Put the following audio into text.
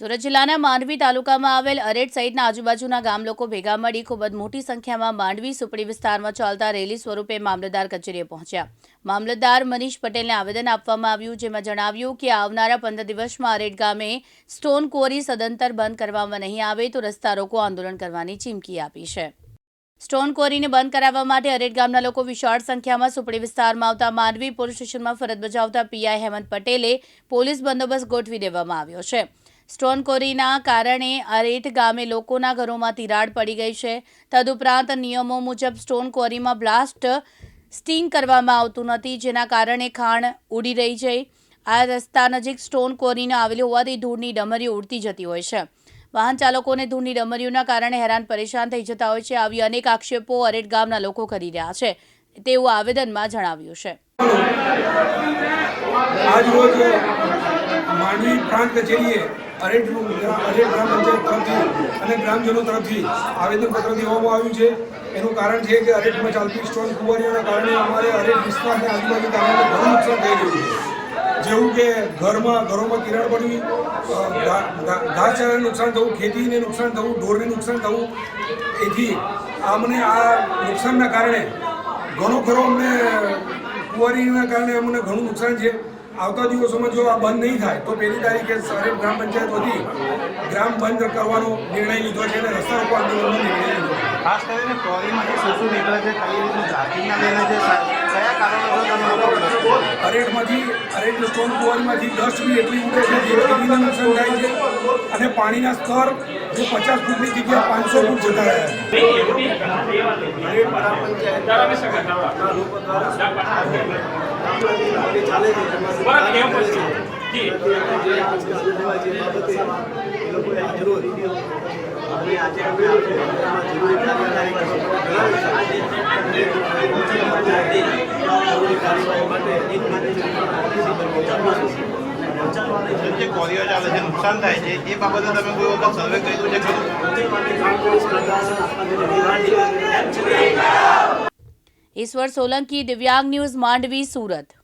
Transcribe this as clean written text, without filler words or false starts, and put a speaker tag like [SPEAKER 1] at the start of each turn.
[SPEAKER 1] સુરત જિલ્લાના માંડવી તાલુકામાં આવેલ અરેઠ સહિતના આજુબાજુના ગામ લોકો ભેગા મળી ખૂબ જ મોટી સંખ્યામાં માંડવી સુપડી વિસ્તારમાં ચાલતા રેલી સ્વરૂપે મામલતદાર કચેરીએ પહોંચ્યા। મામલતદાર મનીષ પટેલને આવેદન આપવામાં આવ્યું, જેમાં જણાવ્યું કે આવનારા 15 દિવસમાં અરેઠ ગામે સ્ટોન ક્વોરી સદંતર બંધ કરવામાં નહીં આવે તો રસ્તા રોકો આંદોલન કરવાની ચીમકી આપી છે। સ્ટોન ક્વોરીને બંધ કરાવવા માટે અરેઠ ગામના લોકો વિશાળ સંખ્યામાં સુપડી વિસ્તારમાં આવતા માંડવી પોલીસ સ્ટેશનમાં ફરજ બજાવતા પીઆઈ હેમંત પટેલે પોલીસ બંદોબસ્ત ગોઠવી દેવામાં આવ્યો છે। સ્ટોન ક્વોરીના કારણે અરેઠ ગામે લોકોના ઘરોમાં તિરાડ પડી ગઈ છે। તદુપરાંત નિયમો મુજબ સ્ટોન ક્વોરીમાં બ્લાસ્ટ સ્ટિંગ કરવામાં આવતું નથી, જેના કારણે ખાણ ઉડી રહી છે। આ રસ્તા નજીક સ્ટોન ક્વોરીને આવેલી હોવાથી ધૂળની ડમરીઓ ઉડતી જતી હોય છે। વાહન ચાલકોને ધૂળની ડમરીઓના કારણે હેરાન પરેશાન થઈ જતા હોય છે। આવી અનેક આક્ષેપો અરેઠ ગામના લોકો કરી રહ્યા છે, તેવું આવેદનમાં જણાવ્યું છે।
[SPEAKER 2] માંડવી પ્રાંત કચેરીએ અરેઠ ગ્રામ પંચાયત તરફથી અને ગ્રામજનો તરફથી આવેદનપત્ર દેવામાં આવ્યું છે। એનું કારણ છે કે અરેઠમાં ચાલતી સ્ટોન કુંવારીઓના કારણે અમારે અરેઠ વિસ્તારના આજુબાજુ ગામોને ઘણું નુકસાન થઈ ગયું છે। જેવું કે ઘરોમાં તિરાડ પડવી, ઘાસચારાને નુકસાન થવું, ખેતીને નુકસાન થવું, ઢોરને નુકસાન થવું। એથી અમને આ નુકસાનના કારણે ઘણો ખરો અમને કુંવારીના કારણે અમને ઘણું નુકસાન છે। આવતા દિવસોમાં જો આ બંધ નહીં થાય તો 1લી તારીખે અરેઠ ગ્રામ પંચાયત વતી ગ્રામ બંધ કરવાનો નિર્ણય લીધો છે અને રસ્તા રોકો આંદોલનનો નિર્ણય લીધો છે।
[SPEAKER 3] ખાસ કરીને ક્વોરીમાંથી શું નીકળે છે, કઈ રીતનું જાતિના લઈને છે, કયા કારણોસર તમે લોકો
[SPEAKER 2] અરેઠ સ્ટોન કુંવારીમાંથી ડસ્ટ બી એટલી ઉડે છે જે ખેતીને નુકસાન થાય છે અને પાણીના સ્તર જે 50 ફૂટની જગ્યાએ 500 ફૂટ જતા રહ્યા
[SPEAKER 3] જે ક્વોરીઓ ચાલે છે, નુકસાન થાય છે, એ બાબતે તમે કોઈ વખત સર્વે કર્યું છે ખરું?
[SPEAKER 1] ઈશ્વર સોલંકી, દિવ્યાંગ ન્યૂઝ, માંડવી, સુરત।